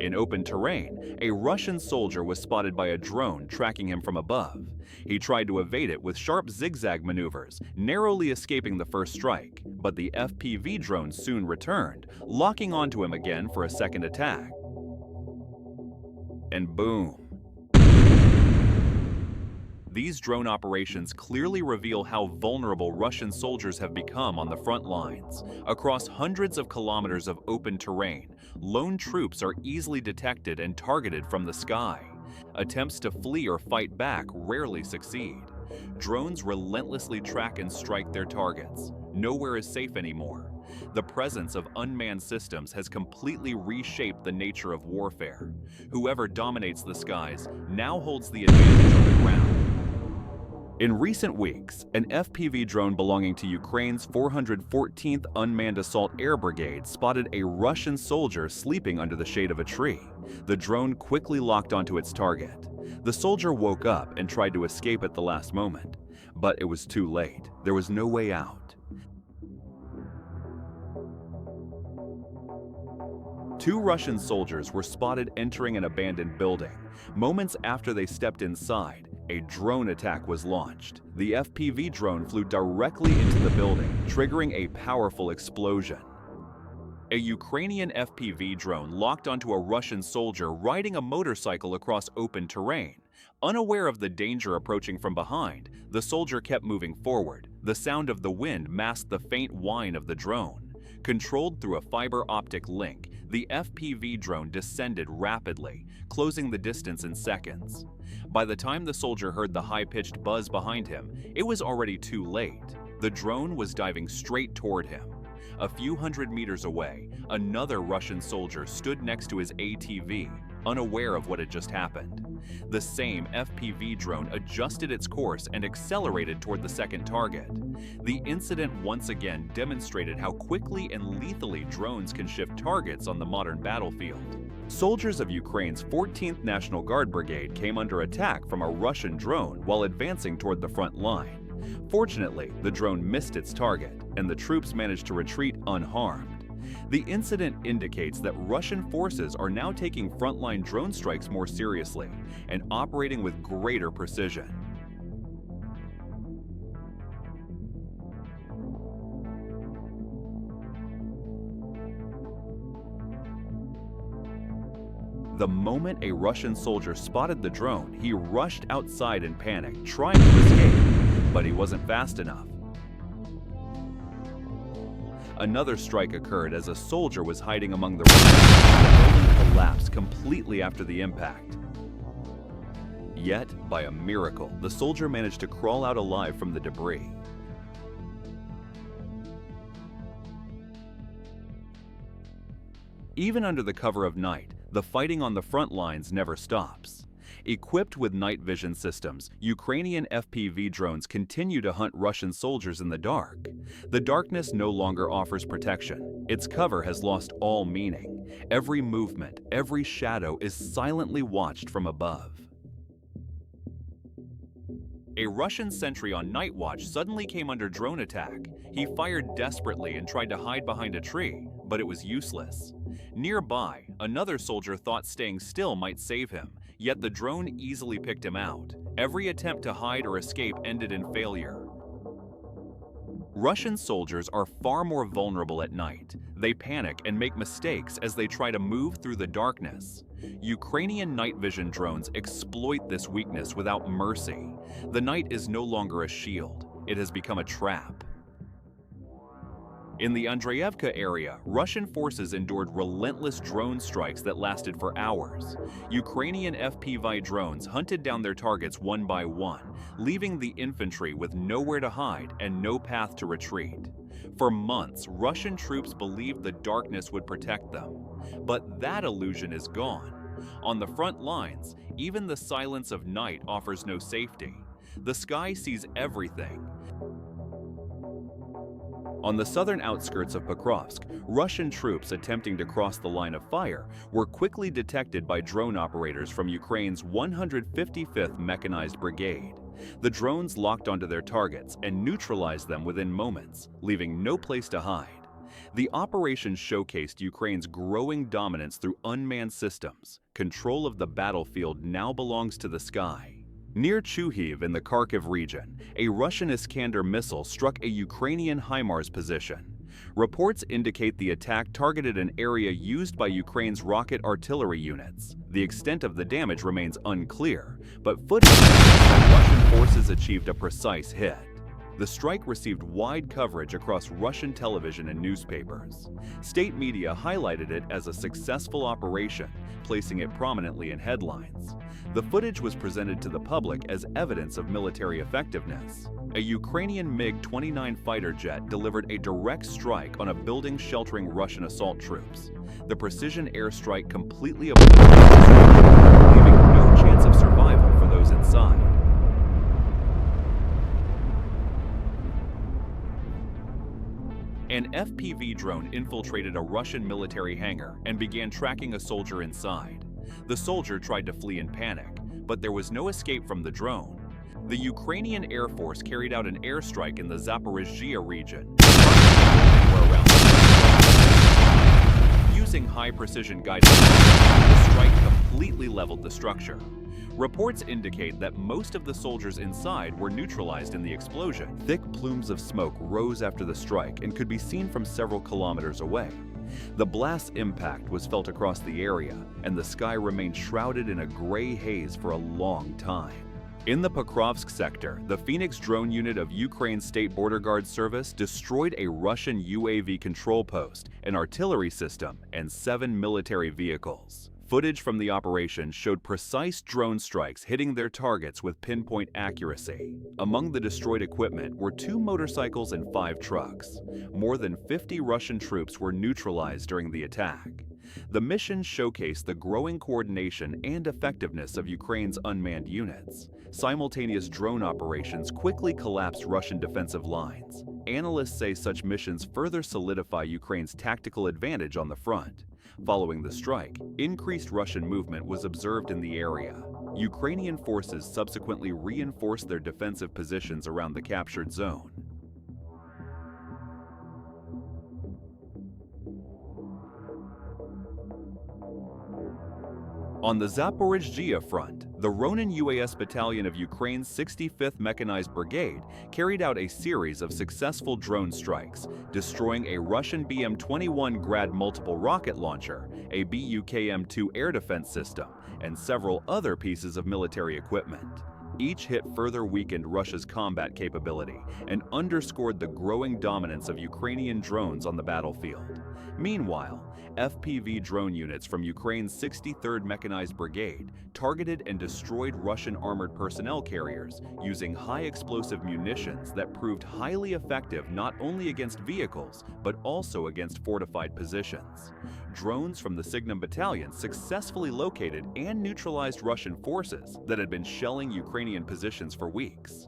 In open terrain, a Russian soldier was spotted by a drone tracking him from above. He tried to evade it with sharp zigzag maneuvers, narrowly escaping the first strike, but the FPV drone soon returned, locking onto him again for a second attack. And boom. These drone operations clearly reveal how vulnerable Russian soldiers have become on the front lines. Across hundreds of kilometers of open terrain, lone troops are easily detected and targeted from the sky. Attempts to flee or fight back rarely succeed. Drones relentlessly track and strike their targets. Nowhere is safe anymore. The presence of unmanned systems has completely reshaped the nature of warfare. Whoever dominates the skies now holds the advantage on the ground. In recent weeks, an FPV drone belonging to Ukraine's 414th Unmanned Assault Air Brigade spotted a Russian soldier sleeping under the shade of a tree. The drone quickly locked onto its target. The soldier woke up and tried to escape at the last moment, but it was too late. There was no way out. Two Russian soldiers were spotted entering an abandoned building. Moments after they stepped inside, a drone attack was launched. The FPV drone flew directly into the building, triggering a powerful explosion. A Ukrainian FPV drone locked onto a Russian soldier riding a motorcycle across open terrain. Unaware of the danger approaching from behind, the soldier kept moving forward. The sound of the wind masked the faint whine of the drone. Controlled through a fiber optic link, the FPV drone descended rapidly, closing the distance in seconds. By the time the soldier heard the high-pitched buzz behind him, it was already too late. The drone was diving straight toward him. A few hundred meters away, another Russian soldier stood next to his ATV, unaware of what had just happened. The same FPV drone adjusted its course and accelerated toward the second target. The incident once again demonstrated how quickly and lethally drones can shift targets on the modern battlefield. Soldiers of Ukraine's 14th National Guard Brigade came under attack from a Russian drone while advancing toward the front line. Fortunately, the drone missed its target, and the troops managed to retreat unharmed. The incident indicates that Russian forces are now taking frontline drone strikes more seriously and operating with greater precision. The moment a Russian soldier spotted the drone, he rushed outside in panic, trying to escape, but he wasn't fast enough. Another strike occurred as a soldier was hiding among the rocks. The building collapsed completely after the impact. Yet, by a miracle, the soldier managed to crawl out alive from the debris. Even under the cover of night, the fighting on the front lines never stops. Equipped with night vision systems, Ukrainian FPV drones continue to hunt Russian soldiers in the dark. The darkness no longer offers protection. Its cover has lost all meaning. Every movement, every shadow is silently watched from above. A Russian sentry on night watch suddenly came under drone attack. He fired desperately and tried to hide behind a tree, but it was useless. Nearby, another soldier thought staying still might save him, yet the drone easily picked him out. Every attempt to hide or escape ended in failure. Russian soldiers are far more vulnerable at night. They panic and make mistakes as they try to move through the darkness. Ukrainian night vision drones exploit this weakness without mercy. The night is no longer a shield. It has become a trap. In the Andreevka area, Russian forces endured relentless drone strikes that lasted for hours. Ukrainian FPV drones hunted down their targets one by one, leaving the infantry with nowhere to hide and no path to retreat. For months, Russian troops believed the darkness would protect them. But that illusion is gone. On the front lines, even the silence of night offers no safety. The sky sees everything. On the southern outskirts of Pokrovsk, Russian troops attempting to cross the line of fire were quickly detected by drone operators from Ukraine's 155th Mechanized Brigade. The drones locked onto their targets and neutralized them within moments, leaving no place to hide. The operation showcased Ukraine's growing dominance through unmanned systems. Control of the battlefield now belongs to the sky. Near Chuhiv in the Kharkiv region, a Russian Iskander missile struck a Ukrainian HIMARS position. Reports indicate the attack targeted an area used by Ukraine's rocket artillery units. The extent of the damage remains unclear, but footage shows that Russian forces achieved a precise hit. The strike received wide coverage across Russian television and newspapers. State media highlighted it as a successful operation, placing it prominently in headlines. The footage was presented to the public as evidence of military effectiveness. A Ukrainian MiG-29 fighter jet delivered a direct strike on a building sheltering Russian assault troops. The precision airstrike completely obliterated the structure, leaving no chance of survival for those inside. An FPV drone infiltrated a Russian military hangar and began tracking a soldier inside. The soldier tried to flee in panic, but there was no escape from the drone. The Ukrainian Air Force carried out an airstrike in the Zaporizhzhia region, using high-precision guidance. The strike completely leveled the structure. Reports indicate that most of the soldiers inside were neutralized in the explosion. Thick plumes of smoke rose after the strike and could be seen from several kilometers away. The blast's impact was felt across the area, and the sky remained shrouded in a gray haze for a long time. In the Pokrovsk sector, the Phoenix drone unit of Ukraine's State Border Guard Service destroyed a Russian UAV control post, an artillery system, and 7 military vehicles. Footage from the operation showed precise drone strikes hitting their targets with pinpoint accuracy. Among the destroyed equipment were 2 motorcycles and 5 trucks. More than 50 Russian troops were neutralized during the attack. The mission showcased the growing coordination and effectiveness of Ukraine's unmanned units. Simultaneous drone operations quickly collapsed Russian defensive lines. Analysts say such missions further solidify Ukraine's tactical advantage on the front. Following the strike, increased Russian movement was observed in the area. Ukrainian forces subsequently reinforced their defensive positions around the captured zone. On the Zaporizhzhia front, the Ronin UAS battalion of Ukraine's 65th Mechanized Brigade carried out a series of successful drone strikes, destroying a Russian BM-21 Grad multiple rocket launcher, a BUKM-2 air defense system, and several other pieces of military equipment. Each hit further weakened Russia's combat capability and underscored the growing dominance of Ukrainian drones on the battlefield. Meanwhile, FPV drone units from Ukraine's 63rd Mechanized Brigade targeted and destroyed Russian armored personnel carriers using high-explosive munitions that proved highly effective not only against vehicles, but also against fortified positions. Drones from the Signum Battalion successfully located and neutralized Russian forces that had been shelling Ukrainian positions for weeks.